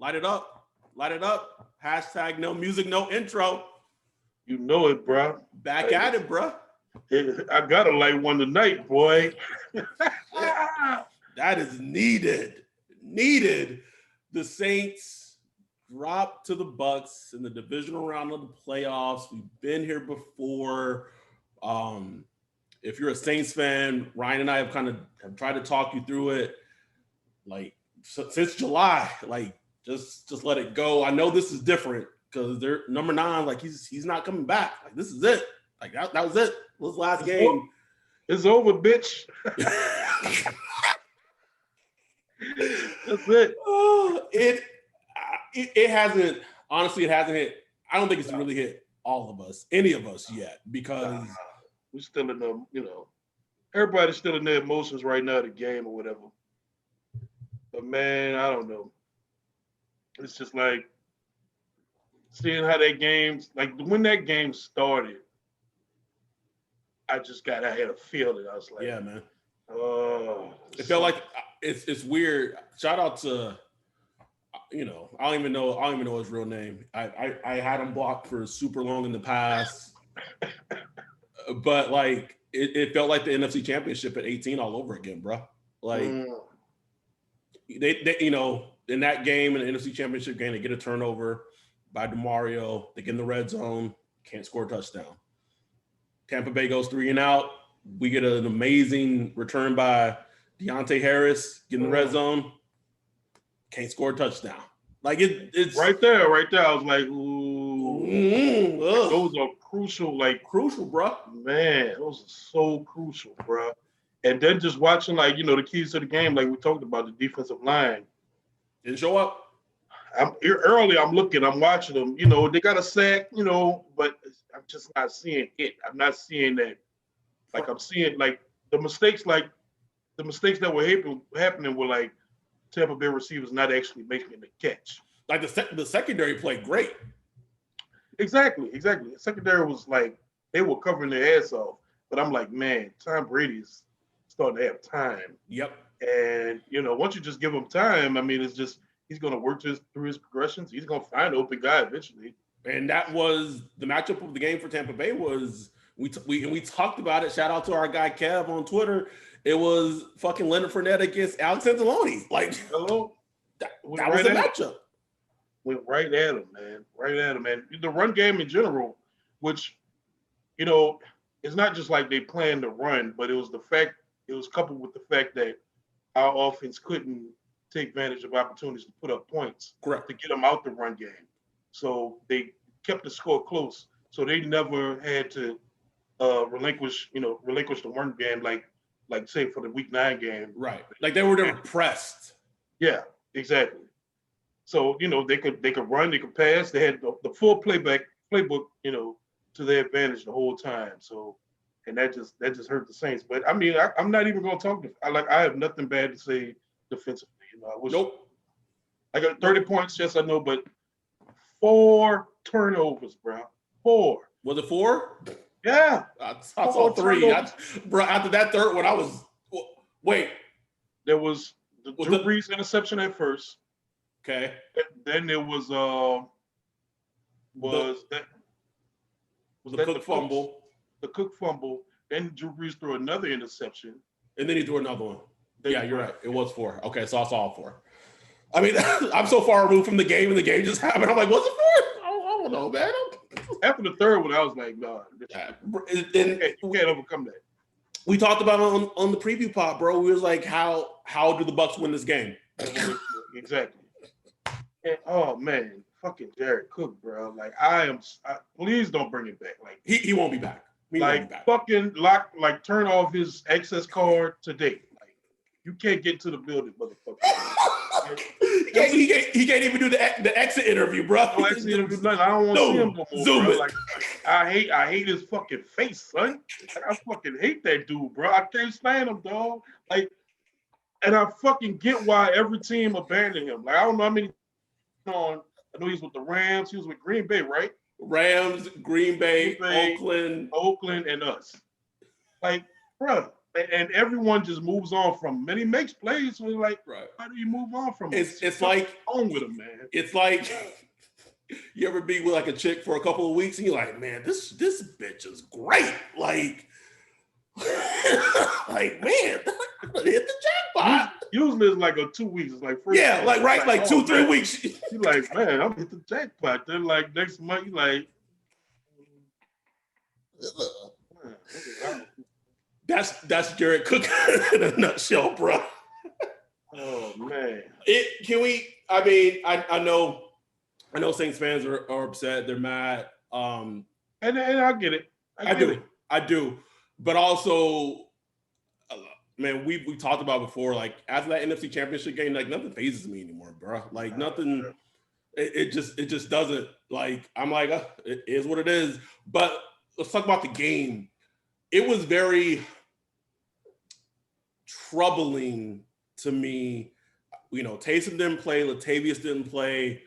Light it up. Light it up. Hashtag no music, no intro. You know it, bro. Back at it, bro. I gotta light one tonight, boy. That is needed. Needed. The Saints dropped to the Bucs in the divisional round of the playoffs. We've been here before. If you're a Saints fan, Ryan and I have have tried to talk you through it. Like since July, like just let it go. I know this is different because they're number 9. Like he's not coming back. Like this is it. Like that was it. It was last game. It's over, bitch. That's it. It hasn't. Honestly, it hasn't hit. I don't think it's really hit all of us, any of us yet, because we're still in the, everybody's still in their emotions right now, the game or whatever. But man, I don't know. It's just like seeing how that game, like when that game started, I had a feeling. I was like, yeah, man. It felt like it's weird. Shout out to, I don't even know his real name. I had him blocked for super long in the past, but like it felt like the NFC Championship at 18 all over again, bro. Like they in that game, in the NFC Championship game, they get a turnover by DeMario. They get in the red zone, can't score a touchdown. Tampa Bay goes 3 and out. We get an amazing return by Deontay Harris, get in the red zone, can't score a touchdown. Like it's right there. I was like, ooh, those are crucial, bro. Man, those are so crucial, bro. And then just watching, the keys to the game, like we talked about, the defensive line didn't show up. I'm watching them. They got a sack, but I'm just not seeing it. I'm not seeing that. Like I'm seeing the mistakes that were happening were like Tampa Bay receivers not actually making the catch. Like the secondary played great. Exactly. The secondary was like they were covering their ass off. But I'm like, man, Tom Brady's starting to have time. Yep. And once you just give him time, I mean, it's just he's going to work through his progressions. He's going to find an open guy eventually. And that was the matchup of the game for Tampa Bay. Was we talked about it. Shout out to our guy Kev on Twitter. It was fucking Leonard Fournette against Alex Anzalone. Like, hello, that was the matchup. Went right at him, man. Right at him, man. The run game in general, which it's not just like they planned to run, but it was coupled with the fact that our offense couldn't take advantage of opportunities to put up points. Correct. To get them out the run game. So they kept the score close. So they never had to relinquish the run game like say for the Week 9 game. Right. Like they were never pressed. Yeah, exactly. So they could run, they could pass. They had the full playbook, to their advantage the whole time. So, and that just hurt the Saints. But I mean, I'm not even gonna talk. I have nothing bad to say defensively. Nope. I got 30 points. Yes, I know, but 4 turnovers, bro. 4. Was it 4? Yeah. I saw 3. Bro, after that third one, I was wait. There was the Drew Brees interception at first. Okay. Then there was the Cook fumble. The Cook fumble. Then Drew Brees threw another interception. And then he threw another one. Yeah, you're right. It was 4. Okay, so I saw all 4. I mean, I'm so far removed from the game, and the game just happened. I'm like, what's it for? I don't know, man. After the third one, I was like, nah. You can't overcome that. We talked about it on the preview pod, bro. We was like, how do the Bucs win this game? Exactly. And, oh, man. Fucking Jared Cook, bro. Like, please don't bring it back. Like he won't be back. Fucking turn off his access card today. Like, you can't get to the building, motherfucker. he can't even do the exit interview, bro. No exit interview, nothing. I don't want to see him no more, Zoom bro. Like, I hate his fucking face, son. Like, I fucking hate that dude, bro. I can't stand him, dog. Like, and I fucking get why every team abandoned him. Like, I don't know how many I know he's with the Rams. He was with Green Bay, right? Rams, Green Bay, Oakland, and us. Like, bro, and everyone just moves on from him. And he makes plays. So like, right. how do you move on from him? It's like on with him, man. It's like you ever be with like a chick for a couple of weeks and you're like, man, this bitch is great. Like, like man, I hit the jackpot. Usually it's like a 2 weeks. It's like first yeah, like right, like 2-3 weeks. You're like, man, I'm hit the jackpot. Then like next month, you like. That's Jared Cook in a nutshell, bro. Oh man. I know Saints fans are upset, they're mad. And I get it. I do. But also, man, we talked about before, like after that NFC Championship game, like nothing phases me anymore, bro. Like nothing, it just doesn't. Like I'm like, it is what it is. But let's talk about the game. It was very troubling to me. You know, Taysom didn't play, Latavius didn't play,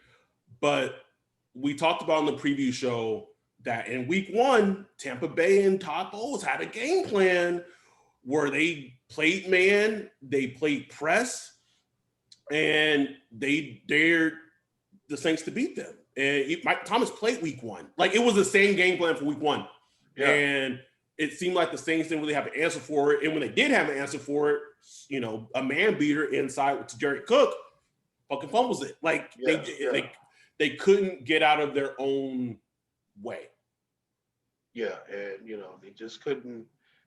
but we talked about in the preview show that in week 1, Tampa Bay and Todd Bowles had a game plan where they played man, they played press, and they dared the Saints to beat them. And Mike Thomas played week 1. Like it was the same game plan for week 1. Yeah. And it seemed like the Saints didn't really have an answer for it. And when they did have an answer for it, you know, a man beater inside to Jared Cook fucking fumbles it. Like they couldn't get out of their own way. Yeah, and you know, they just couldn't,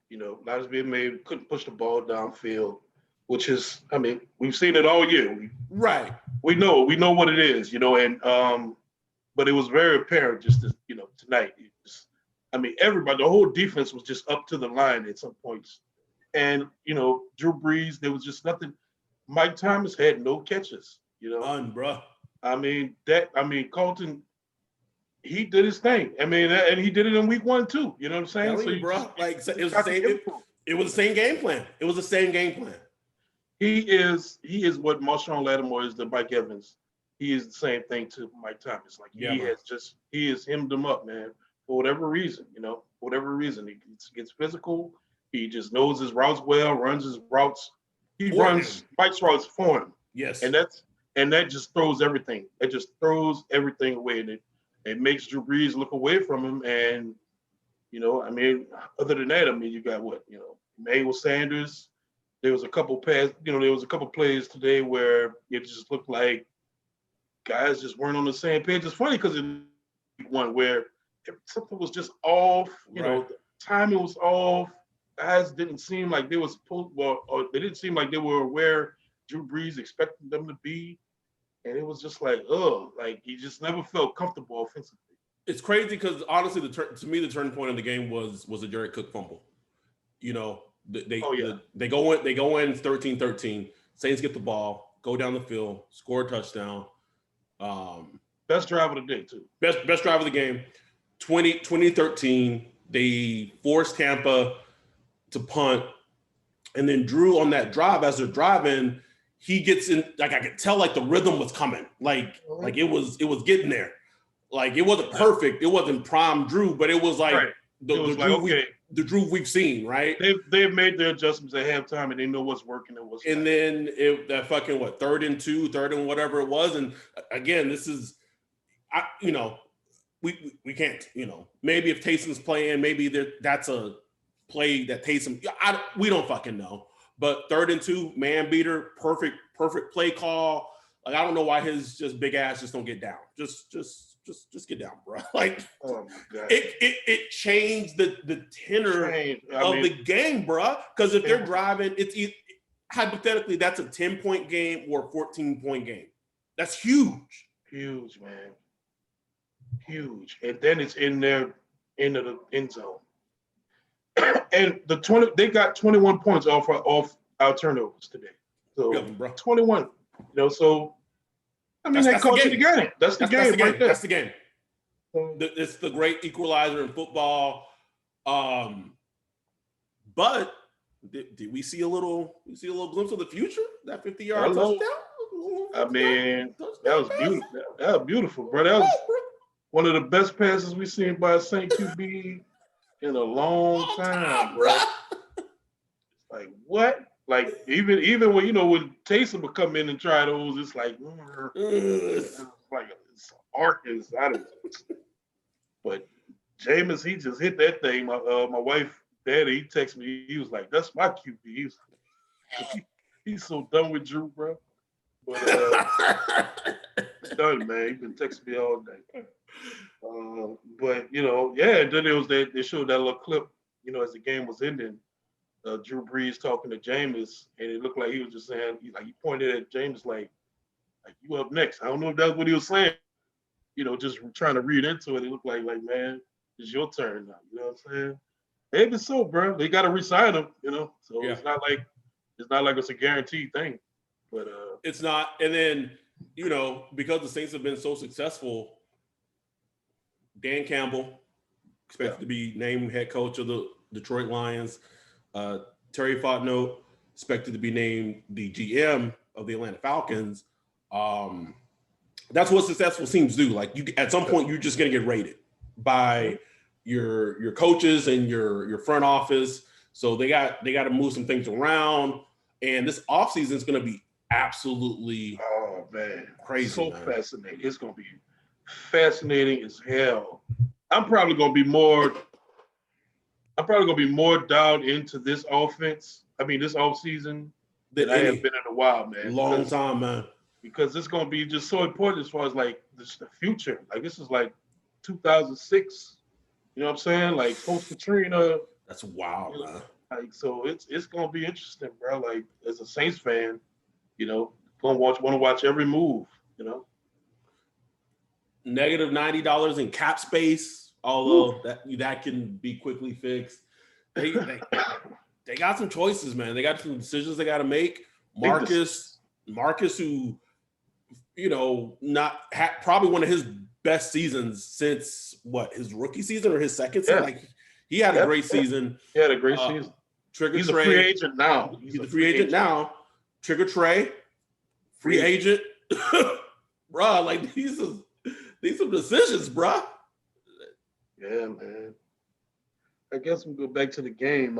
you know, not as being made, couldn't push the ball downfield, which is, I mean, we've seen it all year. Right. We know what it is, you know, and but it was very apparent just this, you know, tonight. Everybody, the whole defense was just up to the line at some points. And, you know, Drew Brees, there was just nothing. Mike Thomas had no catches, you know. None, bro. Colton, he did his thing. And he did it in week 1 too. You know what I'm saying? So bro, like it was the same. It was the same game plan. It was the same game plan. He is what Marshawn Lattimore is to Mike Evans. He is the same thing to Mike Thomas. Like he has hemmed them up, man, for whatever reason. You know, whatever reason, he gets physical. He just knows his routes well, runs his routes. He runs Mike's routes for him. Yes, and that just throws everything. It just throws everything away, and it makes Drew Brees look away from him. And you know, other than that, you got what, you know, Emmanuel Sanders. There was a couple plays today where it just looked like guys just weren't on the same page. It's funny because in one where something was just off, you know, the timing was off. Guys didn't seem like they were supposed, or they didn't seem like they were aware Drew Brees expected them to be. And it was just like, like he just never felt comfortable offensively. It's crazy because honestly, to me, the turning point in the game was a Jared Cook fumble. You know, they go in 13-13. Saints get the ball, go down the field, score a touchdown. Best drive of the day too. Best drive of the game. 2013. They forced Tampa to punt, and then Drew on that drive as they're driving, he gets in. Like I could tell, like the rhythm was coming. Like it was getting there. Like it wasn't perfect. It wasn't prime Drew, but it was like the Drew we've seen, right? They've made their adjustments at halftime, and they know what's working and what's not. And then that fucking 3rd and 2, 3rd and whatever it was. And again, this is, we can't, maybe if Taysom's playing, maybe that's a play that Taysom. We don't fucking know. But 3rd and 2, man beater, perfect play call. Like I don't know why his just big ass just don't get down. Just get down, bro. Like, oh my God. It changed the tenor of the game, bro. Because if they're driving, it's hypothetically that's a 10-point game or a 14-point game. That's huge. Huge, man. Huge. And then it's in their into the end zone. And they got 21 points off our turnovers today. So 21. So they coached the game. That's the game right there. That's the game. It's the great equalizer in football. But did we see a little glimpse of the future? That 50-yard touchdown? That was beautiful. That was beautiful, bro. That was one of the best passes we've seen by a Saint QB in a long time, bro. what? Like even when when Taysom would come in and try those, it's like it's like it's arc is I don't know. But Jameis, he just hit that thing. My wife, daddy, he texted me. He was like, "That's my QB." He's so done with Drew, bro. But he's done, man. He's been texting me all day. But yeah. And then there was that they showed that little clip, as the game was ending. Drew Brees talking to Jameis, and it looked like he was just saying, he pointed at Jameis like you up next. I don't know if that's what he was saying. Just trying to read into it. It looked like man, it's your turn now. You know what I'm saying? Maybe so, bro. They got to resign him. So Yeah. it's not like it's a guaranteed thing. But it's not. And then because the Saints have been so successful, Dan Campbell expected to be named head coach of the Detroit Lions. Terry Fontenot expected to be named the GM of the Atlanta Falcons. That's what successful teams do. Like at some point, you're just going to get rated by your coaches and your front office. So they got to move some things around. And this offseason is going to be absolutely crazy. So fascinating. It's going to be fascinating as hell. I'm probably going to be more dialed into this offense. This offseason than I have been in a while, man. Long time, man. Because it's going to be just so important as far as like the future. Like this is like 2006. You know what I'm saying? Like post Katrina. That's wild, man. Like so, it's going to be interesting, bro. Like as a Saints fan, want to watch every move. Negative $90 in cap space, although that can be quickly fixed. They got some choices, man. They got some decisions they got to make. Marcus, who probably one of his best seasons since his rookie season or his second season. Like he had a great season. He had a great season. He's a free agent now. He's a free agent now. Trigger Trey, free agent. Bruh, like these are decisions, bruh. Yeah, man. I guess we'll go back to the game.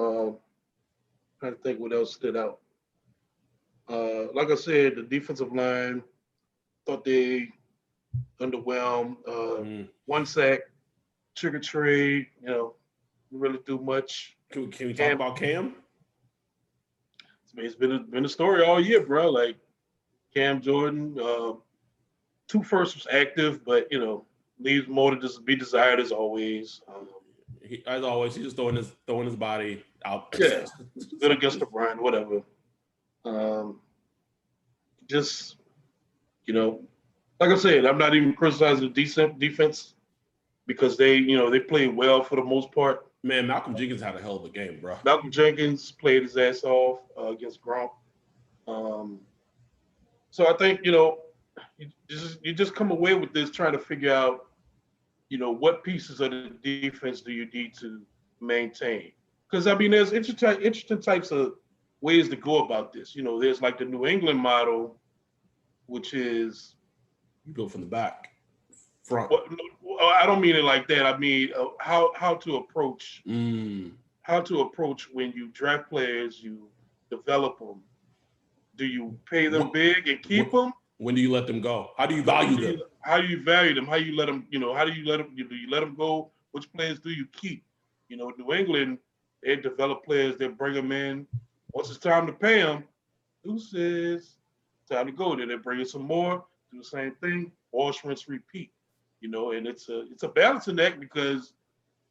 Trying to think what else stood out. Like I said, the defensive line thought they underwhelmed. One sack, trigger trade. Didn't really do much. Can we talk about Cam? It's been a story all year, bro. Like Cam Jordan, 2 firsts was active, but leaves more to be desired as always. As always, he's just throwing his body out. Yeah, good against the Bryant, whatever. Just like I said, I'm not even criticizing the defense because they played well for the most part. Man, Malcolm Jenkins had a hell of a game, bro. Malcolm Jenkins played his ass off against Gronk. So I think you just come away with this trying to figure out what pieces of the defense do you need to maintain? Because there's interesting types of ways to go about this. There's like the New England model, which is you go from the back, front. I don't mean it like that. I mean how to approach when you draft players, you develop them. Do you pay them big and keep them? When do you let them go? How do you value them? How do you value them? How you let them? How do you let them? Do you let them go? Which players do you keep? New England, they develop players. They bring them in. Once it's time to pay them, deuces, time to go. Then they bring in some more. Do the same thing. Wash, rinse, repeat. And it's a balancing act because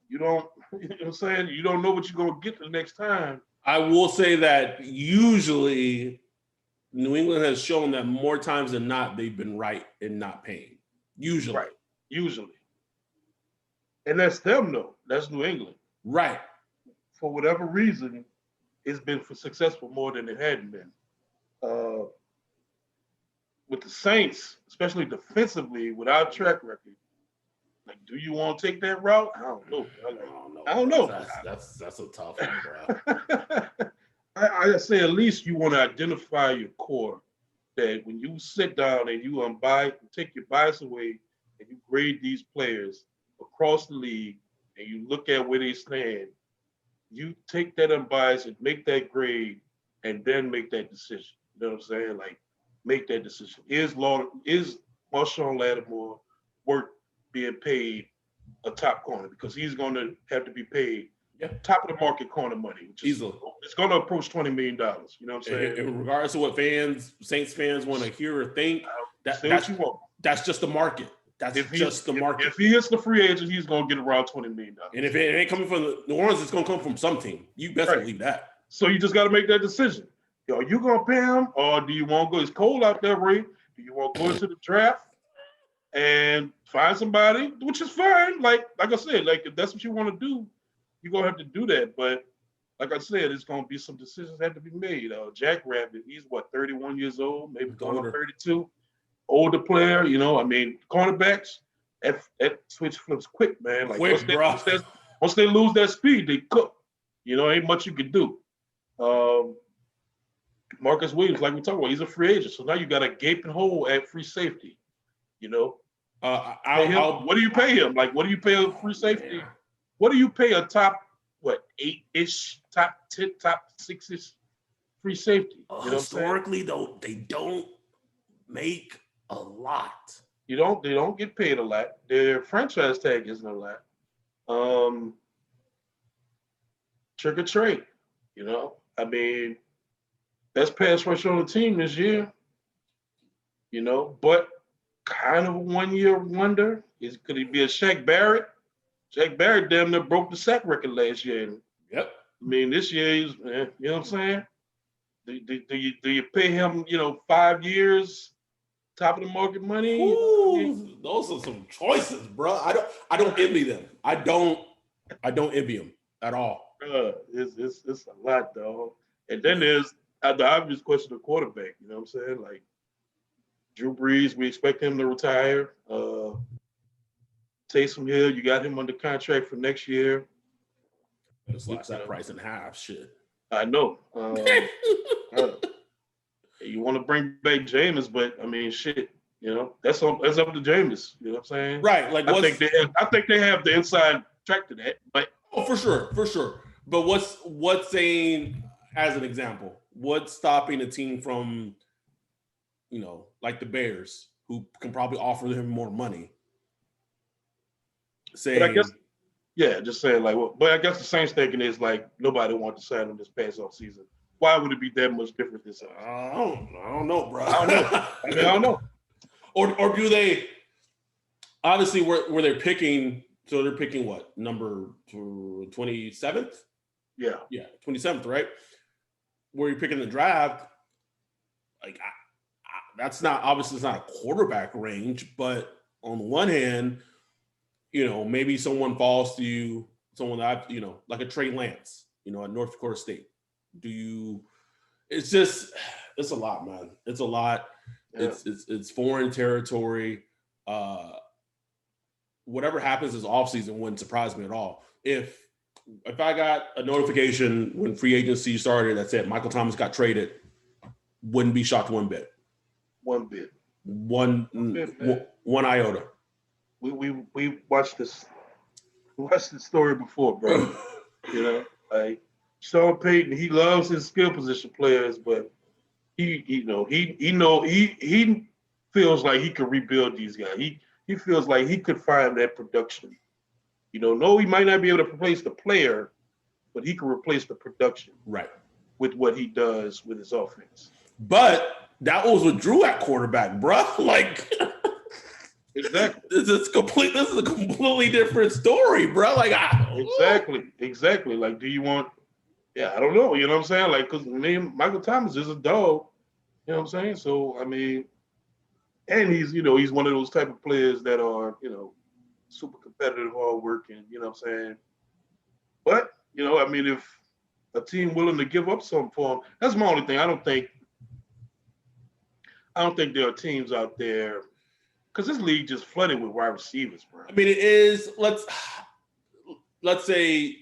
you don't. You know what I'm saying? You don't know what you're gonna get the next time. I will say that usually New England has shown that more times than not, they've been right in not paying. Usually. Right. Usually. And that's them, though. That's New England. Right. For whatever reason, it's been successful more than it hadn't been. With the Saints, especially defensively, with our track record, like, do you want to take that route? I don't know. I don't know. That's a tough one, bro. I say at least you want to identify your core. That when you sit down and you take your bias away and you grade these players across the league and you look at where they stand, you take that unbiased and make that grade and then make that decision. You know what I'm saying? Like, make that decision. Is Marshawn Lattimore worth being paid a top corner? Because he's going to have to be paid top of the market corner money, which is it's going to approach $20 million. You know what I'm saying? And regardless of what Saints fans want to hear or think, that's just the market. That's just the market. If he hits the free agent, he's going to get around $20 million. And if it ain't coming from New Orleans, it's going to come from some team. You best believe that. So you just got to make that decision. Are you going to pay him, or do you want to go? It's cold out there, Ray. Do you want to go into the draft and find somebody, which is fine. Like I said, like if that's what you want to do, you're going to have to do that. But like I said, it's going to be some decisions that have to be made. Jack Rabbit, he's 31 years old, maybe going to 32. Older player, you know, I mean, cornerbacks, that switch flips quick, man. Like once they lose that speed, they cook. You know, ain't much you can do. Marcus Williams, like we talked about, he's a free agent. So now you got a gaping hole at free safety. You know, what do you pay him? Like, what do you pay a free safety? Yeah. What do you pay a top 8-ish, top 10, top 6-ish free safety? You know historically, though, they don't make a lot. They don't get paid a lot. Their franchise tag isn't a lot. Trick or treat, you know. I mean, best pass rusher on the team this year, you know, but kind of a 1-year wonder. Could he be a Shaq Barrett? Shaq Barrett damn near broke the sack record last year. Yep. I mean, this year he's, you know what I'm saying? Do you pay him, 5 years, top of the market money? Ooh, those are some choices, bro. I don't envy them. I don't envy them at all. It's a lot, dog. And then there's the obvious question of quarterback. You know what I'm saying? Like Drew Brees, we expect him to retire. Taysom Hill, you got him under contract for next year. Just lost that price in half. Shit. I know. You want to bring back Jameis, but I mean, shit. You know, that's up to Jameis. You know what I'm saying? Right. Like I think they have the inside track to that. But for sure. But what's saying as an example? What's stopping a team from, like the Bears, who can probably offer him more money? But I guess, just saying but I guess the Saints thinking is like nobody wanted to sign him this past off season. Why would it be that much different this season? I don't know, bro. I don't know. Or do they? Obviously, where they're picking. So they're picking what number 27th? Yeah, 27th, right? Where you're picking the draft. Like that's not obviously it's not a quarterback range, but on the one hand, maybe someone falls to you, someone that like a Trey Lance, at North Dakota State. It's a lot, man. It's a lot. Yeah. It's foreign territory. Whatever happens this offseason wouldn't surprise me at all. If I got a notification when free agency started that said Michael Thomas got traded, wouldn't be shocked one bit. One bit. One iota. We watched this. We watched this story before, bro. Like Sean Payton, he loves his skill position players, but he feels like he could rebuild these guys. He feels like he could find that production. No, he might not be able to replace the player, but he can replace the production. Right. With what he does with his offense. But that was with Drew at quarterback, bro. Like exactly. This is a completely different story, bro. Like exactly. Like, do you want? Yeah, I don't know. You know what I'm saying? Like, because Michael Thomas is a dog. You know what I'm saying? So I mean, and he's he's one of those type of players that are super competitive, hard working. You know what I'm saying? But I mean, if a team willing to give up something for him, that's my only thing. I don't think there are teams out there. Because this league just flooded with wide receivers, bro. I mean, it is. Let's say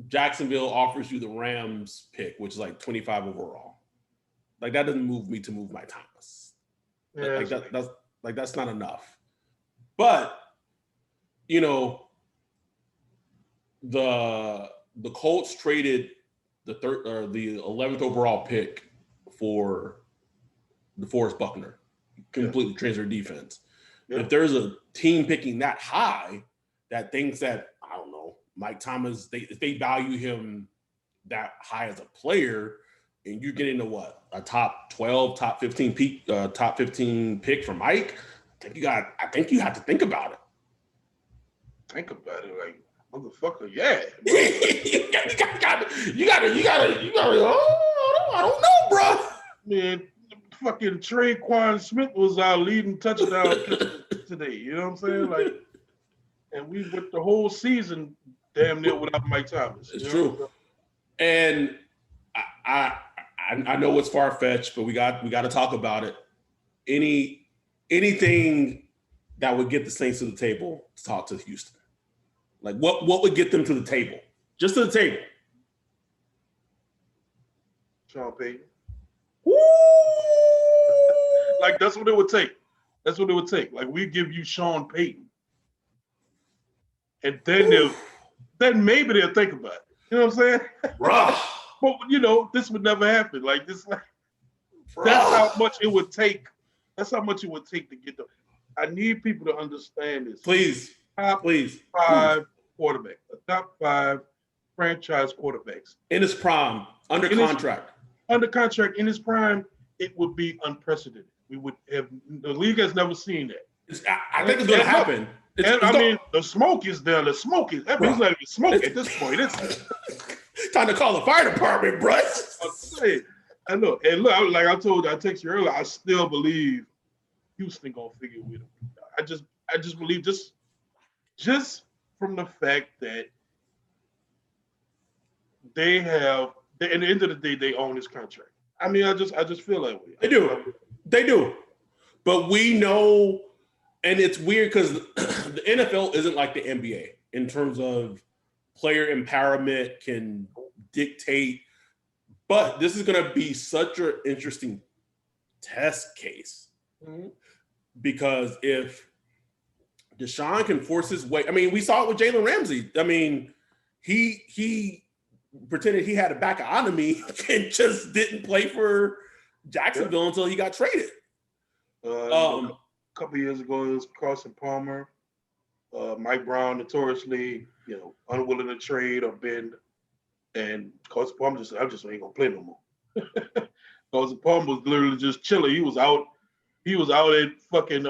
Jacksonville offers you the Rams pick, which is like 25 overall. Like that doesn't move me to move my Thomas. Yeah, that's not enough. But the Colts traded the 11th overall pick for the Forest Buckner, completely transfer defense. Yeah. If there's a team picking that high that thinks that, I don't know, Mike Thomas, if they value him that high as a player, and you get into what, a top 12, top 15 pick for Mike, I think you have to think about it. Think about it, like, motherfucker, yeah. you gotta. Oh, I don't know, bro. Man, fucking Traquan Smith was our leading touchdown today. You know what I'm saying? Like, and we went the whole season damn near without Mike Thomas. It's true. And I know it's far fetched, but we got to talk about it. Anything that would get the Saints to the table to talk to Houston. Like what would get them to the table? Just to the table. Sean Payton. Woo! Like that's what it would take. That's what it would take. Like we give you Sean Payton. And then maybe they'll think about it. You know what I'm saying? Bruh. But you know, this would never happen. Like this, that's how much it would take. That's how much it would take to get them. I need people to understand this. Please. Top 5 quarterback. The top 5 franchise quarterbacks. In his prime, under contract. Under contract, in his prime, it would be unprecedented. We would have, the league has never seen that. I think it's going to happen. I mean, the smoke is there. The smoke is, I mean, it's not even smoke at this point. It's time to call the fire department, bro. I'm saying, I know. And look, like I told you, I texted you earlier, I still believe Houston going to figure it out. I just believe just from the fact that they have, at the end of the day, they own his contract. I mean, I just feel that way. They do. But we know, and it's weird because the NFL isn't like the NBA in terms of player empowerment can dictate. But this is going to be such an interesting test case. Mm-hmm. Because if Deshaun can force his way, I mean, we saw it with Jalen Ramsey. I mean, he pretended he had a back-otomy and just didn't play for Jacksonville until he got traded. A couple years ago, it was Carson Palmer, Mike Brown, notoriously, unwilling to trade or bend, and Carson Palmer just said, "I just ain't gonna play no more." Carson Palmer was literally just chilling. He was out at fucking,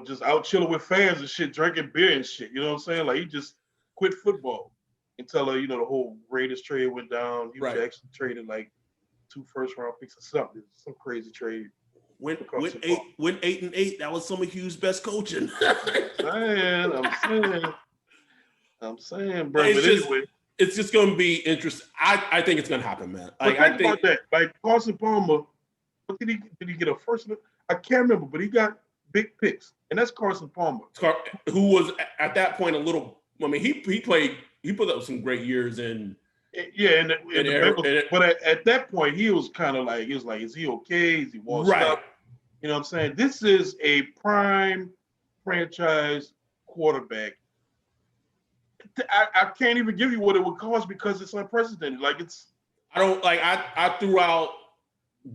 just out chilling with fans and shit, drinking beer and shit. You know what I'm saying? Like he just quit football until the whole Raiders trade went down. He was actually traded like 2 first-round picks or something, some crazy trade. Went 8-8. That was some of Hugh's best coaching. I'm saying, bro. Anyway, it's just going to be interesting. I think it's going to happen, man. Think about that. Like Carson Palmer, what did he get a first? I can't remember, but he got big picks, and that's Carson Palmer, who was at that point a little. I mean, he put up some great years in. Yeah, but at that point, he was kind of like, is he okay? Is he washed up? You know what I'm saying? This is a prime franchise quarterback. I can't even give you what it would cost because it's unprecedented. I threw out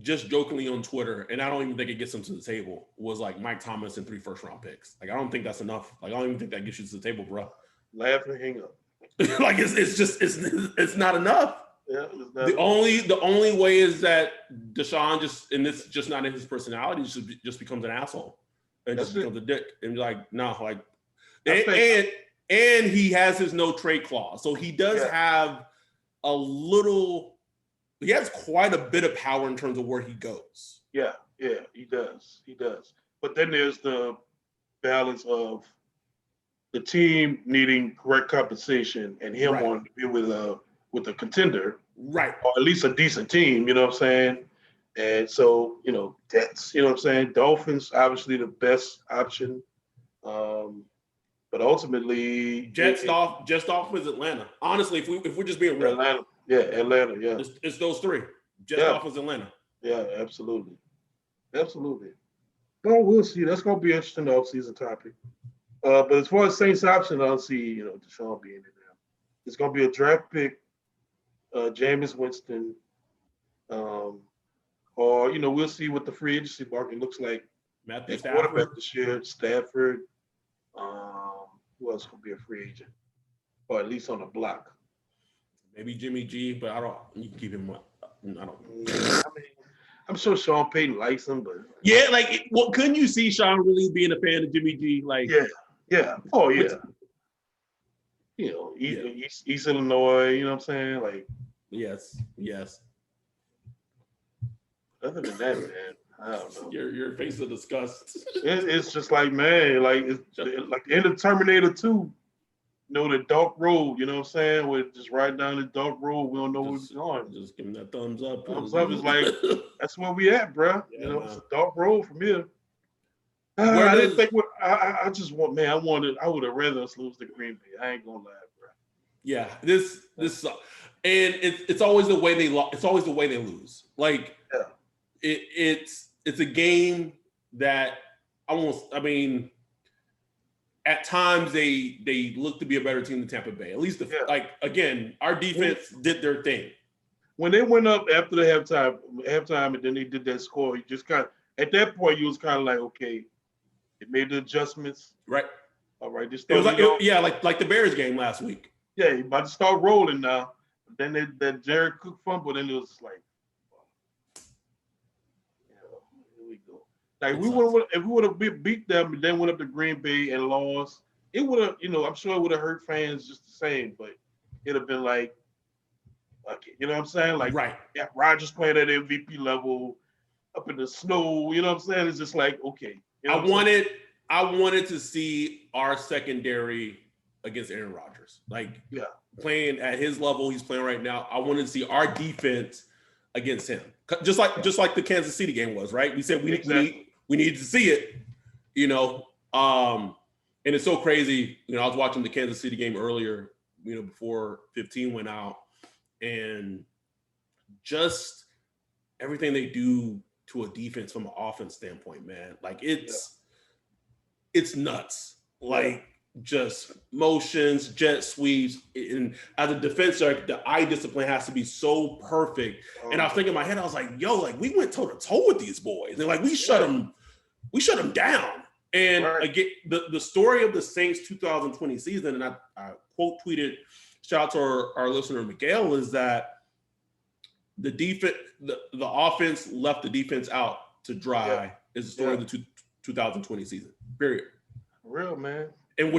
just jokingly on Twitter, and I don't even think it gets him to the table, was like Mike Thomas and 3 first-round picks. Like, I don't think that's enough. Like, I don't even think that gets you to the table, bro. Laugh and hang up. Like it's not enough. Yeah, the only way is that Deshaun it's just not in his personality, just becomes an asshole and just becomes a dick and be like, no, like, and he has his no trade clause, so he does have he has quite a bit of power in terms of where he goes. Yeah, he does. But then there's the balance of the team needing correct compensation and him wanting to be with a contender, right? Or at least a decent team, you know what I'm saying? And so, that's, you know what I'm saying? Dolphins, obviously the best option. But ultimately Jets off with Atlanta. Honestly, if we're just being real. Atlanta, yeah. It's those 3. Jets off with Atlanta. Yeah, absolutely. Well, we'll see. That's gonna be an interesting offseason topic. But as far as Saints option, I don't see, Deshaun being in there. It's going to be a draft pick Jameis Winston, um, or we'll see what the free agency market looks like Matthew at Stafford. quarterback this year. Stafford. Who else could be a free agent, or at least on the block? Maybe Jimmy G, but I don't. You can keep him. I don't. I mean, I'm sure Sean Payton likes him, but Yeah, like, well, couldn't you see Sean really being a fan of Jimmy G? Like, yeah, oh yeah. which, yeah, East Illinois. You know what I'm saying? Like, yes. other than that, man, I don't know. Your face of disgust. It's just like, man, like it's like the end of Terminator 2. The dark road, you know what I'm saying? We're just riding down the dark road. We don't know where we're going. Just give him that thumbs up. Thumbs up is like, that's where we at, bro. Yeah, it's a dark road from here. Where I didn't think I just want, man, I would have rather us lose to Green Bay. I ain't gonna lie, bro. Yeah, this and it's always the way it's always the way they lose. Like, it's a game that at times they look to be a better team than Tampa Bay. At least like, again, our defense did their thing. When they went up after the halftime, and then they did that score, you just kind of, at that point, you was kind of like, okay, it made the adjustments. Right. All right. It was like the Bears game last week. Yeah, you're about to start rolling now. But then that Jared Cook fumble, then it was like, here we go. Like, if we would have beat them and then went up to Green Bay and lost, it would have, I'm sure it would have hurt fans just the same, but it'd have been like, okay, you know what I'm saying? Like, right. Yeah, Rodgers playing at MVP level, up in the snow, you know what I'm saying? It's just like, okay. I wanted to see our secondary against Aaron Rodgers. Like, playing at his level he's playing right now. I wanted to see our defense against him. Just like the Kansas City game was, right? We said we needed to see it, and it's so crazy. I was watching the Kansas City game earlier, before 15 went out, and just everything they do to a defense from an offense standpoint, man. Like, it's nuts. Like, just motions, jet sweeps, and as a defender, the eye discipline has to be so perfect. And I was thinking in my head, I was like, yo, like, we went toe to toe with these boys, and like we shut them down. And again, the story of the Saints 2020 season, and I quote tweeted, shout out to our listener Miguel, is that the defense, the offense left the defense out to dry. Is the story of the 2020 season. Period. Real, man. And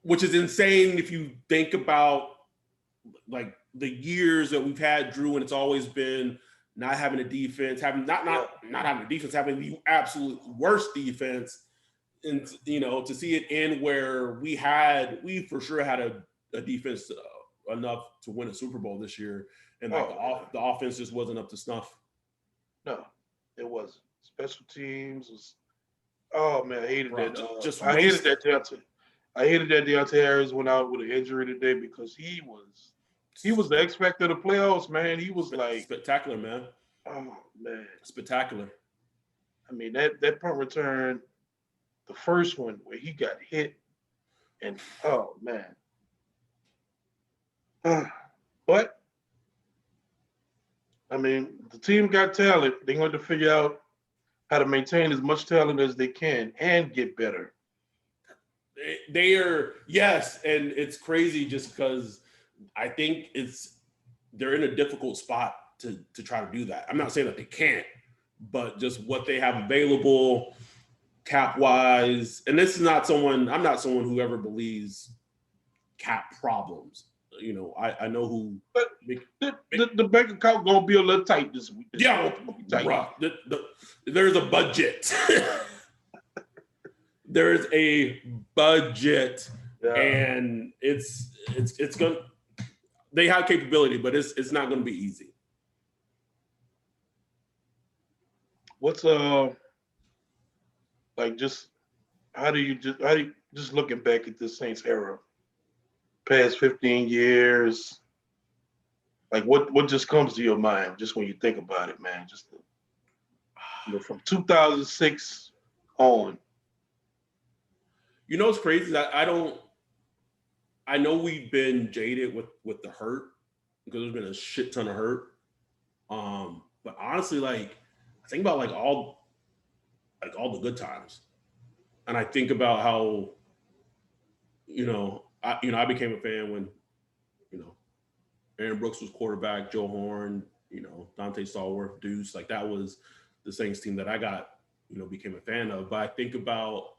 which is insane if you think about, like, the years that we've had, Drew, and it's always been not having a defense, having the absolute worst defense, and to see it end where we for sure had a defense enough to win a Super Bowl this year, and the offense just wasn't up to snuff. No, it wasn't. Special teams was. Oh man, I hated that. I hated that Deontay Harris went out with an injury today, because he was the X factor of the playoffs, man. He was like spectacular, man. Oh man, spectacular. I mean, that punt return, the first one where he got hit, and oh man. But I mean, the team got talent. They're going to figure out how to maintain as much talent as they can and get better. They are, yes, and it's crazy just because I think they're in a difficult spot to try to do that. I'm not saying that they can't, but just what they have available cap wise, and this is I'm not someone who ever believes cap problems. I know who. But the bank account gonna be a little tight this week. Bro, there's a budget. There's a budget, and it's gonna. They have capability, but it's not gonna be easy. What's like, just how do you just looking back at this Saints era, past 15 years, like what just comes to your mind just when you think about it, man? Just from 2006 on. It's crazy that I know we've been jaded with the hurt, because there's been a shit ton of hurt. But honestly, like I think about all the good times, and I think about how I became a fan when you know Aaron Brooks was quarterback, Joe Horn, Dante Stallworth, Deuce, like that was the Saints team that I got became a fan of. But I think about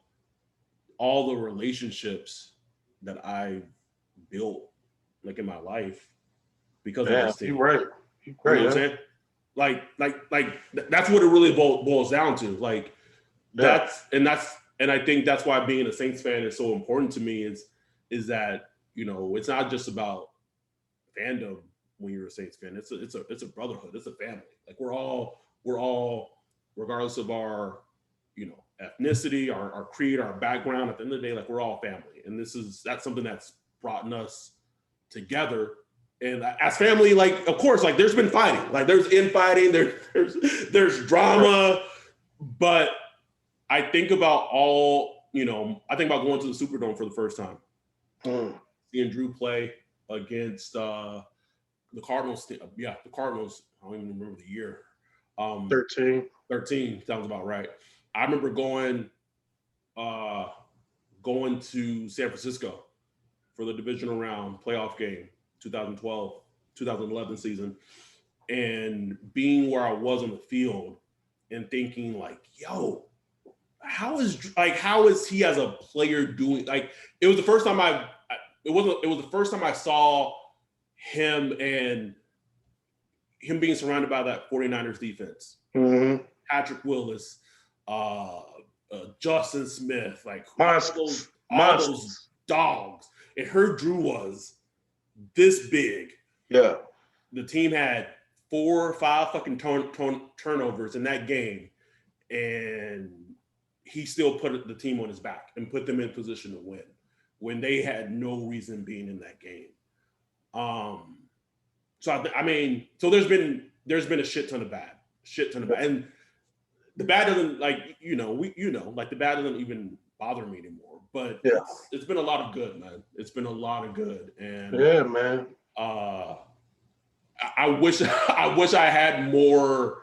all the relationships that I built like in my life because of this team. You're right. You know what I'm saying? Like that's what it really boils down to. Like and I think that's why being a Saints fan is so important to me is that it's not just about fandom when you're a Saints fan. It's a brotherhood. It's a family. Like we're all regardless of our ethnicity, our creed, our background. At the end of the day, like we're all family, and that's something that's brought us together. And as family, like of course, like there's been fighting, like there's infighting, there's drama, but I think about I think about going to the Superdome for the first time, seeing Drew play against the Cardinals. Yeah, the Cardinals. I don't even remember the year. 13 sounds about right. I remember going to San Francisco for the divisional round playoff game, 2011 season, and being where I was on the field and thinking like, yo, how is he as a player doing? Like it was the first time it was the first time I saw him and him being surrounded by that 49ers defense. Mm-hmm. Patrick Willis, Justin Smith, like all those dogs. And her Drew was this big. Yeah. The team had 4 or 5 fucking turnovers in that game, and he still put the team on his back and put them in position to win when they had no reason being in that game. So there's been a shit ton of bad, and the bad doesn't like the bad doesn't even bother me anymore. But it's been a lot of good, man. It's been a lot of good, and man. I wish I had more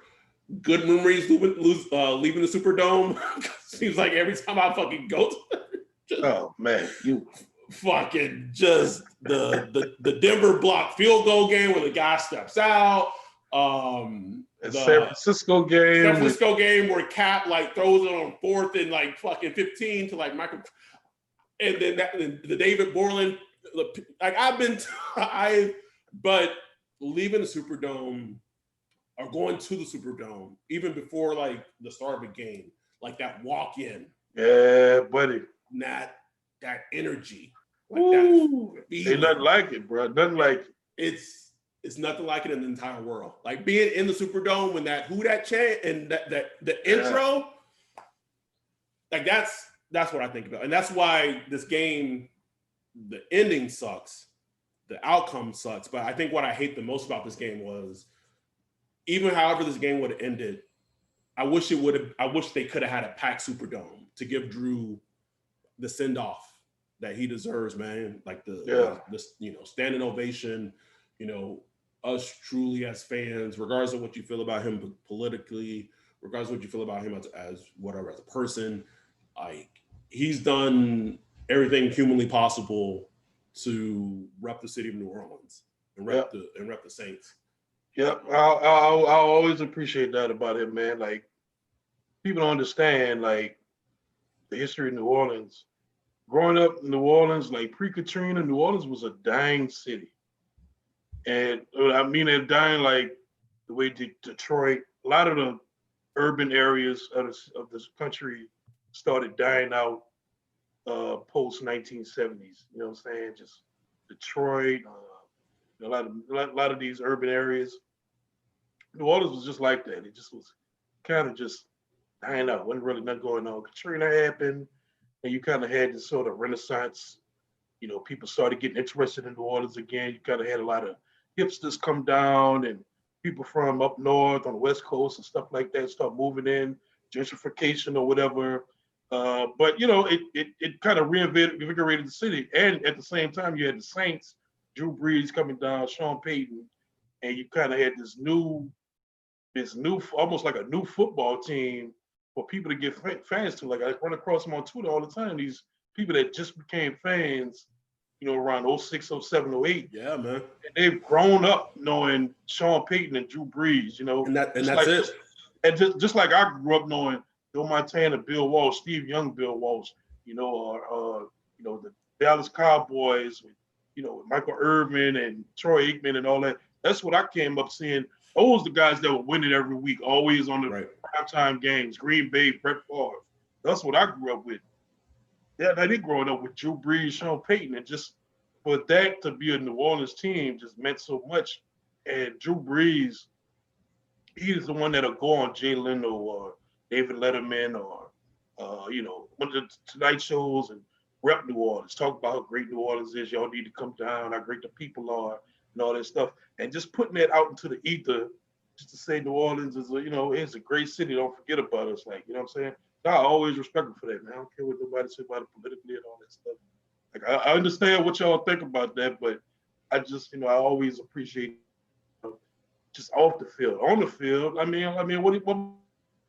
good memories leaving the Superdome. Seems like every time I fucking go to you fucking just the Denver block field goal game where the guy steps out. The San Francisco game where Cap like throws it on 4th and like fucking 15 to like Michael, and then the David Borland. But leaving the Superdome or going to the Superdome even before like the start of a game, like that walk in, buddy, that energy, like that. Ain't nothing like it, bro. Nothing like it. It's nothing like it in the entire world. Like being in the Superdome when that who that chant and the intro, like that's what I think about. And that's why this game, the ending sucks, the outcome sucks. But I think what I hate the most about this game was even however this game would have ended, I wish they could have had a packed Superdome to give Drew the send-off that he deserves, man. Like the standing ovation, us truly as fans, regardless of what you feel about him politically, regardless of what you feel about him as whatever, as a person, like he's done everything humanly possible to rep the city of New Orleans and rep the Saints. Yep, I'll always appreciate that about him, man. Like people don't understand like the history of New Orleans. Growing up in New Orleans, like pre-Katrina, New Orleans was a dying city. And I mean, they're dying like the way Detroit, a lot of the urban areas of this country started dying out post 1970s. You know what I'm saying? Just Detroit, a lot of these urban areas. New Orleans was just like that. It just was kind of just dying out. Wasn't really nothing going on. Katrina happened, and you kind of had this sort of renaissance. People started getting interested in New Orleans again. You kind of had a lot of hipsters come down and people from up north on the West Coast and stuff like that start moving in, gentrification or whatever. But it kind of reinvigorated the city. And at the same time, you had the Saints, Drew Brees coming down, Sean Payton, and you kind of had this new, almost like a new football team for people to get fans to. Like I run across them on Twitter all the time. These people that just became fans, around 06, 07, 08. Yeah, man. And they've grown up knowing Sean Payton and Drew Brees, And that's like, it. Just like I grew up knowing Joe Montana, Bill Walsh, Steve Young, Bill Walsh, or the Dallas Cowboys, with Michael Irvin and Troy Aikman and all that. That's what I came up seeing. Those the guys that were winning every week, always on the primetime games. Green Bay, Brett Favre. That's what I grew up with. Yeah, I did growing up with Drew Brees, Sean Payton, and just for that to be a New Orleans team just meant so much. And Drew Brees, he's the one that'll go on Jay Leno or David Letterman or one of the Tonight shows and rep New Orleans, talk about how great New Orleans is. Y'all need to come down, how great the people are, and all that stuff. And just putting that out into the ether, just to say New Orleans is it's a great city. Don't forget about us. Like, you know what I'm saying? I always respect him for that, man. I don't care what nobody say about it politically and all that stuff. Like, I understand what y'all think about that, but I just, I always appreciate just off the field. On the field, I mean, what a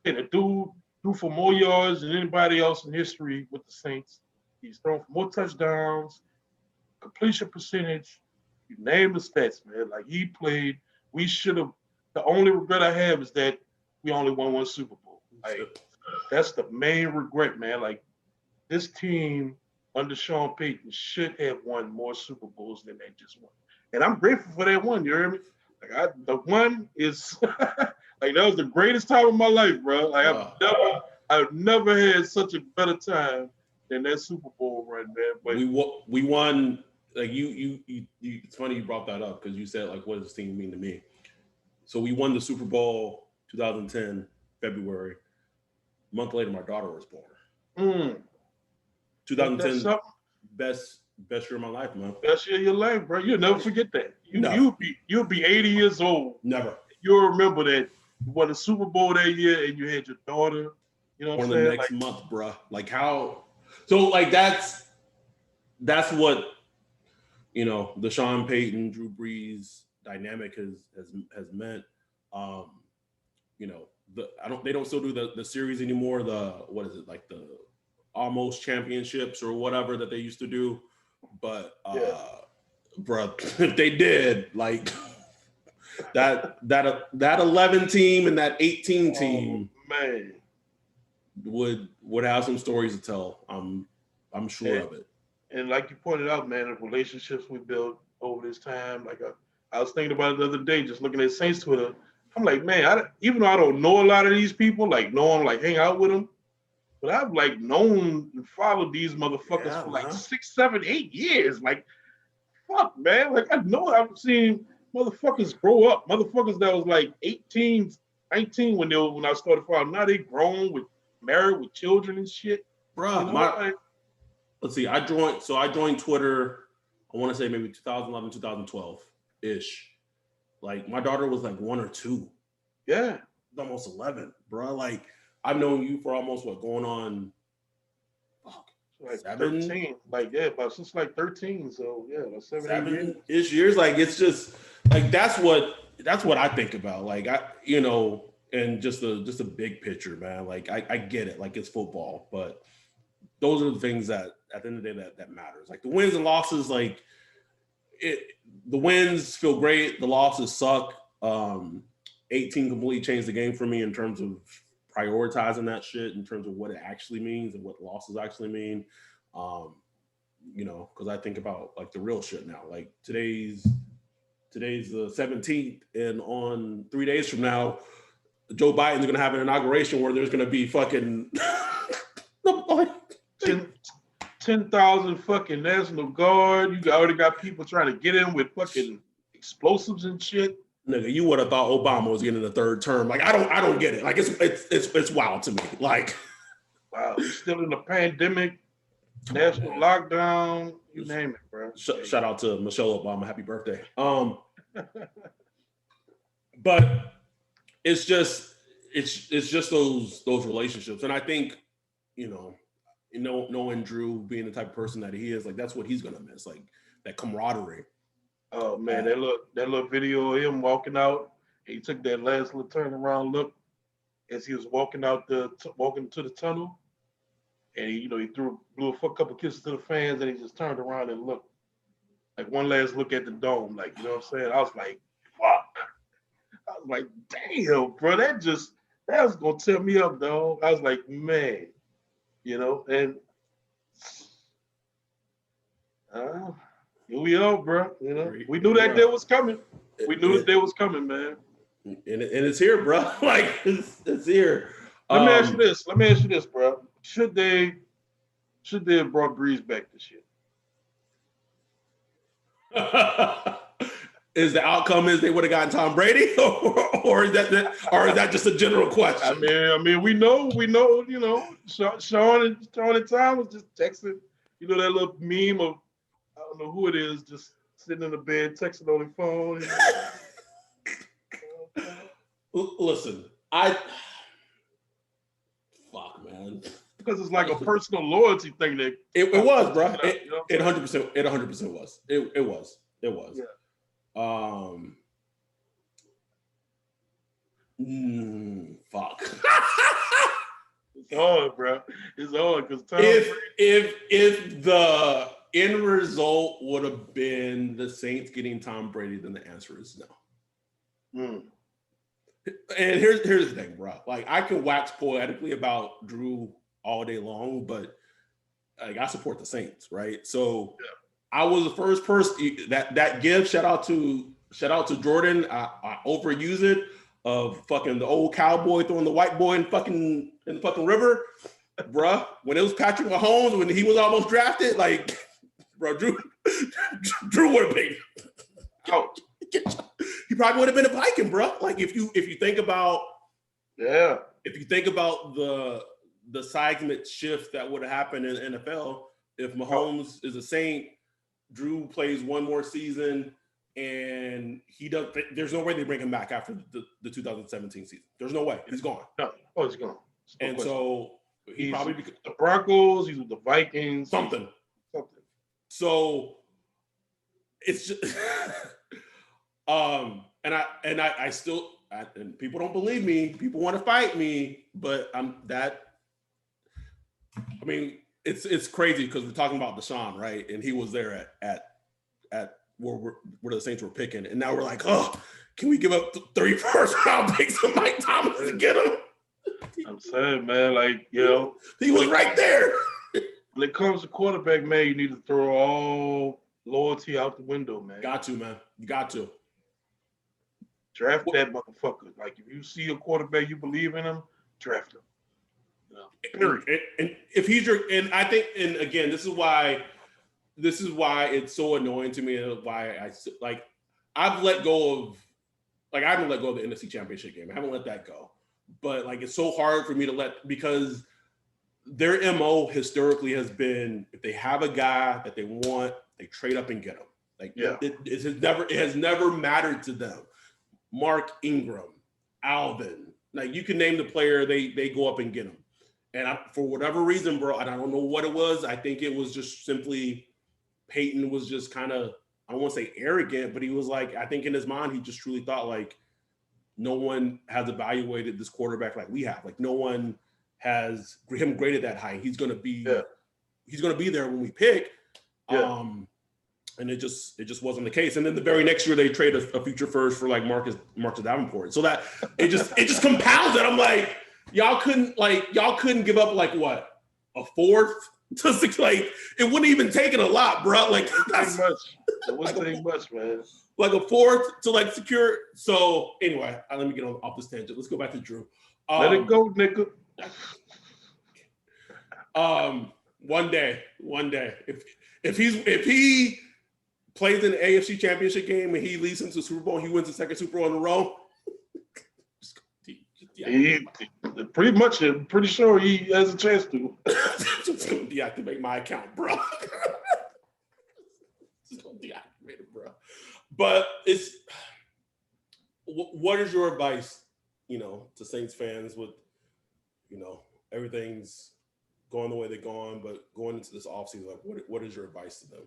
dude threw for more yards than anybody else in history with the Saints. He's thrown for more touchdowns, completion percentage. You name the stats, man. Like, he played. We should have. The only regret I have is that we only won one Super Bowl. Like, that's the main regret, man. Like, this team under Sean Payton should have won more Super Bowls than they just won. And I'm grateful for that one, you hear me? Like, the one is like, that was the greatest time of my life, bro. Like, I've never had such a better time than that Super Bowl run, man. But we won. Like, you it's funny you brought that up because you said, like, what does this team mean to me? So we won the Super Bowl 2010 February. A month later, my daughter was born. 2010, best year of my life, man. Best year of your life, bro. You'll never forget that. You'll be 80 years old. Never. You'll remember that you won the Super Bowl that year and you had your daughter. You know what I'm saying? The next month, bro. Like, how? So, like, that's what the Sean Payton, Drew Brees dynamic has meant. They don't still do the series anymore. What is it, like, the almost championships or whatever that they used to do, but bro, if they did, like, that 11 team and that 18 team, man, would have some stories to tell. I'm sure of it. And like you pointed out, man, the relationships we built over this time. Like, I was thinking about it the other day, just looking at Saints Twitter. I'm like, man, even though I don't know a lot of these people, like, know them, like, hang out with them, but I've, like, known and followed these motherfuckers for like 6, 7, 8 years. Like, fuck, man. Like, I know I've seen motherfuckers grow up. Motherfuckers that was like 18, 19 when I started following. Now they grown, married with children and shit. Bro, let's see. I joined Twitter, I want to say maybe 2011, 2012-ish. Like, my daughter was like 1 or 2. Yeah. Almost 11, bro. Like, I've known you for almost going on like 7? 13. Like, yeah, but since like 13. So yeah, like 7-ish years. Like, it's just like that's what I think about. Like, and just a big picture, man. Like, I get it. Like, it's football, but those are the things that at the end of the day that matters. Like, the wins and losses, like, the wins feel great, the losses suck. 18 completely changed the game for me in terms of prioritizing that shit, in terms of what it actually means and what losses actually mean. Because I think about, like, the real shit now. Like, today's the 17th, and on 3 days from now, Joe Biden's gonna have an inauguration where there's gonna be fucking 10,000 fucking National Guard. You already got people trying to get in with fucking explosives and shit. Nigga, you would have thought Obama was getting a third term. Like, I don't get it. Like, it's wild to me. Like, wow, we're still in the pandemic, national lockdown, you name it, bro. Shout out to Michelle Obama, happy birthday. But it's just those relationships, and I think knowing Drew being the type of person that he is, like, that's what he's gonna miss, like, that camaraderie. Oh man, that little video of him walking out. He took that last little turnaround look as he was walking walking to the tunnel, and he blew a couple kisses to the fans, and he just turned around and looked like one last look at the dome, like what I'm saying. I was like, fuck. I was like, damn, bro, that was gonna tear me up, dog. I was like, man, and here we are, bro. We knew that day was coming. We knew the day was coming, man. And it's here, bro. Like it's here. Let me ask you this, bro. Should they have brought Brees back this year? Is the outcome is they would have gotten Tom Brady, or is that just a general question? I mean, we know, Sean and Tom was just texting, that little meme of I don't know who it is, just sitting in the bed texting on the phone. Listen, fuck, man. Because it's like a personal loyalty thing that it was, bro. It 100% was. It was. Yeah. Fuck. It's hard, bro. It's hard because if the end result would have been the Saints getting Tom Brady, then the answer is no. And here's the thing, bro. Like I can wax poetically about Drew all day long, but like I support the Saints, right? So I was the first person that gift. Shout out to Jordan. I overuse it of fucking the old cowboy throwing the white boy in the fucking river, bruh. When it was Patrick Mahomes when he was almost drafted, like, bro, Drew would have been. He probably would have been a Viking, bro. Like if you think about the seismic shift that would have happened in the NFL if Mahomes is a Saint, Drew plays one more season, and he does. There's no way they bring him back after the 2017 season. There's no way. He's gone. No, he's gone. And so he's probably the Broncos. He's with the Vikings. Something. So it's just, and I still, and people don't believe me. People want to fight me, but it's crazy because we're talking about Deshaun, right? And he was there at where the Saints were picking, and now we're like, oh, can we give up 3 first-round picks of Mike Thomas to get him? I'm saying, man, like, he was right there. When it comes to quarterback, man, you need to throw all loyalty out the window, man. Got to, man. You got to. Draft that motherfucker. Like, if you see a quarterback, you believe in him, draft him. Period. And if he's and I think, and again, this is why it's so annoying to me, and why I haven't let go of the NFC Championship game. I haven't let that go. But like it's so hard for me to because their MO historically has been if they have a guy that they want, they trade up and get him. Like it has never mattered to them. Mark Ingram, Alvin, like you can name the player, they go up and get him. And for whatever reason, bro, and I don't know what it was. I think it was just simply Peyton was just kind of, I don't want to say arrogant, but he was like, I think in his mind, he just truly thought like no one has evaluated this quarterback like we have. Like no one has him graded that high. He's going to be there when we pick. Yeah. And it just wasn't the case. And then the very next year they trade a future first for like Marcus Davenport. So that it just compounds it. I'm like, y'all couldn't give up like what, a fourth to 6? Like it wouldn't even take it a lot, bro. Like that's much. It wouldn't take much, man. Like a fourth to like secure. So anyway, let me get off this tangent. Let's go back to Drew. Let it go, nigga. One day, if he plays in the AFC Championship game and he leads into the Super Bowl, he wins the second Super Bowl in a row. He pretty much, I'm pretty sure he has a chance to. Just gonna deactivate my account, bro. Just gonna deactivate it, bro. But what is your advice, to Saints fans with, everything's going the way they're going, but going into this offseason, like what is your advice to them?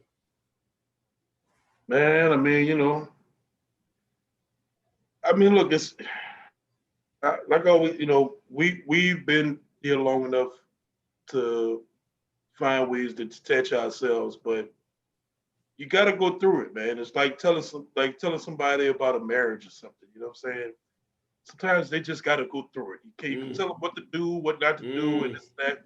Man, I mean, look, it's like always, we've been here long enough to find ways to detach ourselves, but you got to go through it, man. It's like telling somebody about a marriage or something. You know what I'm saying? Sometimes they just got to go through it. You can tell them what to do, what not to do, and this and that.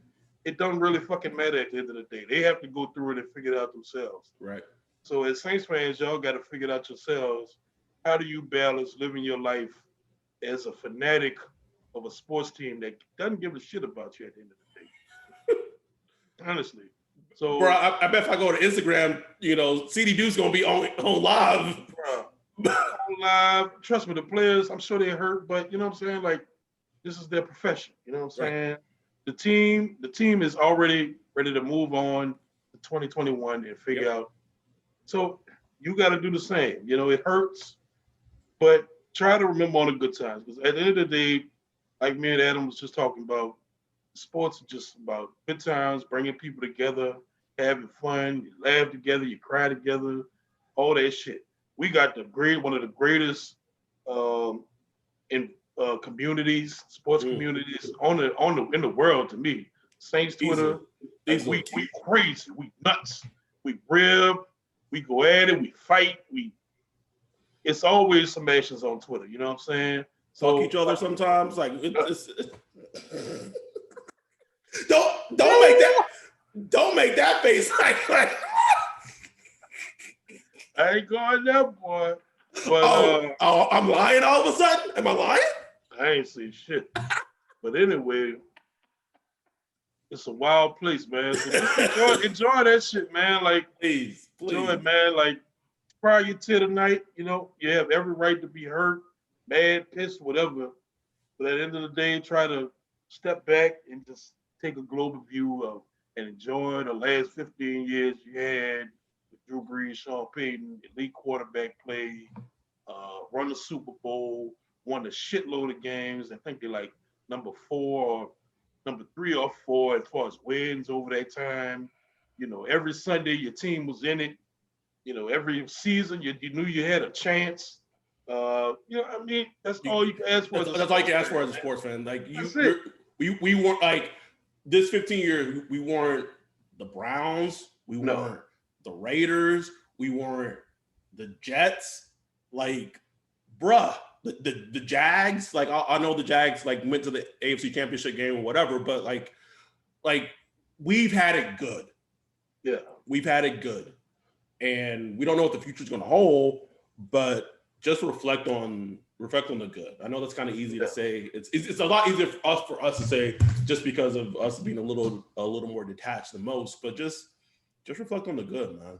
It doesn't really fucking matter at the end of the day. They have to go through it and figure it out themselves. Right. So as Saints fans, y'all got to figure it out yourselves. How do you balance living your life as a fanatic of a sports team that doesn't give a shit about you at the end of the day? Honestly. So, bro, I bet if I go to Instagram, CD Dude's gonna be on live. Bro, on live. Trust me, the players, I'm sure they're hurt, but you know what I'm saying? Like, this is their profession. You know what I'm saying? Right. The team is already ready to move on to 2021 and figure out. So you got to do the same. It hurts, but try to remember all the good times. Because at the end of the day, like me and Adam was just talking about, sports are just about good times, bringing people together, having fun, you laugh together, you cry together, all that shit. We got one of the greatest in communities, sports communities in the world to me. Saints Twitter, Easily. we crazy, we nuts, we rib, we go at it, we fight, it's always some actions on Twitter. You know what I'm saying? Talk each other sometimes. Like don't make that face like I ain't going there, boy. But I'm lying all of a sudden? Am I lying? I ain't see shit. But anyway, it's a wild place, man. So just enjoy that shit, man. Like, please. Enjoy it, man. Like, prior to tonight, you have every right to be hurt, mad, pissed, whatever. But at the end of the day, try to step back and just take a global view of and enjoy the last 15 years you had with Drew Brees, Sean Payton, elite quarterback play, run the Super Bowl, won a shitload of games. I think they're like number 4 or number 3 or 4 as far as wins over that time. Every Sunday your team was in it. Every season you knew you had a chance. That's all you can ask for. That's all you can ask for as a sports fan. Like we weren't like this 15 years. We weren't the Browns. We weren't the Raiders. We weren't the Jets. Like, bruh, the Jags. Like I know the Jags like went to the AFC Championship game or whatever, but like we've had it good. Yeah, we've had it good, and we don't know what the future's going to hold, but just reflect on the good. I know that's kind of easy to say. It's a lot easier for us to say just because of us being a little more detached than most. But just reflect on the good, man.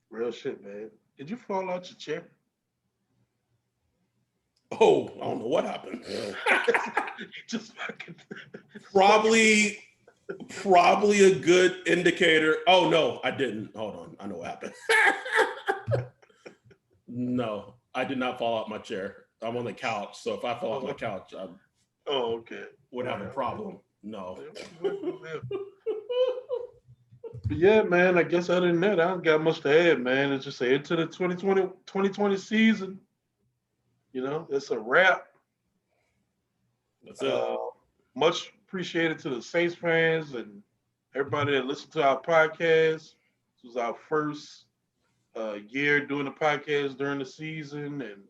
Real shit, man. Did you fall out your chair? Oh, I don't know what happened. Just fucking probably a good indicator. Oh no, I didn't. Hold on, I know what happened. No, I did not fall out my chair. I'm on the couch, so if I fell off my couch, I would have a problem. No. Yeah, man, I guess other than that, I don't got much to add, man. It's just say into the 2020 season. It's a wrap. That's it. Much appreciated to the Saints fans and everybody that listened to our podcast. This was our first year doing the podcast during the season and,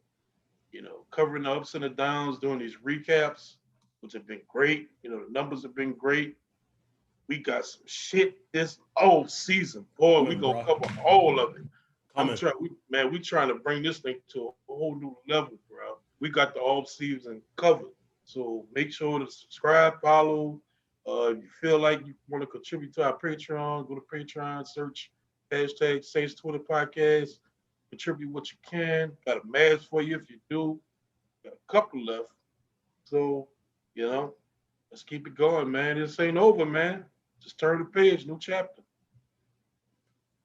covering the ups and the downs, doing these recaps, which have been great. The numbers have been great. We got some shit this old season. Boy, we going to cover all of it. We trying to bring this thing to a whole new level, bro. We got the off season covered. So make sure to subscribe, follow. If you feel like you want to contribute to our Patreon, go to Patreon, search hashtag Saints Twitter Podcast. Contribute what you can. Got a mask for you if you do. Got a couple left. So, let's keep it going, man. This ain't over, man. Just turn the page, new chapter.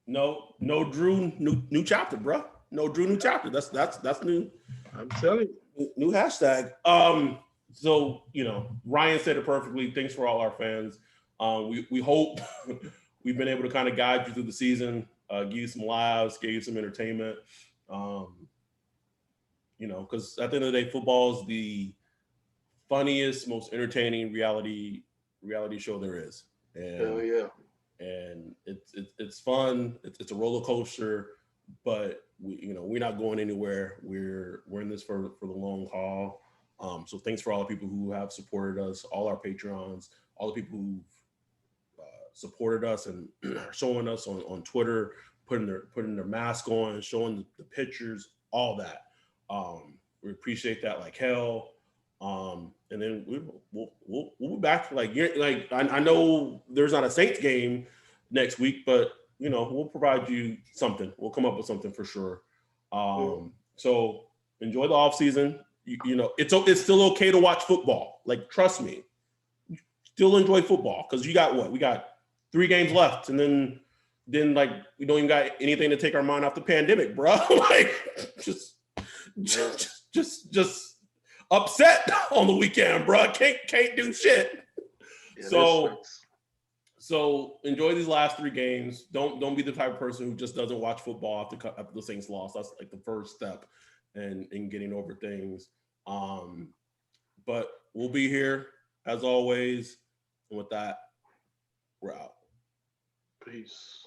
No Drew, new chapter, bro. No Drew, new chapter. That's new. I'm telling you. New hashtag. So, Ryan said it perfectly. Thanks for all our fans. We hope we've been able to kind of guide you through the season, give you some laughs, give you some entertainment. Because at the end of the day, football is the funniest, most entertaining reality show there is. And, Hell yeah. And it's fun. It's a roller coaster, but we're not going anywhere. We're in this for the long haul. So thanks for all the people who have supported us, all our Patreons, all the people who've supported us and are showing us on Twitter, putting their mask on, showing the pictures, all that. We appreciate that like hell. And then we'll be back. I know there's not a Saints game next week, but we'll provide you something. We'll come up with something for sure. So enjoy the off season. It's still okay to watch football. Like, trust me, still enjoy football because we got 3 games left, and then like we don't even got anything to take our mind off the pandemic, bro. Like just upset on the weekend, bro. Can't do shit. Yeah, so enjoy these last 3 games. Don't be the type of person who just doesn't watch football after the Saints lost. That's like the first step in getting over things. But we'll be here as always. And with that, we're out. Peace.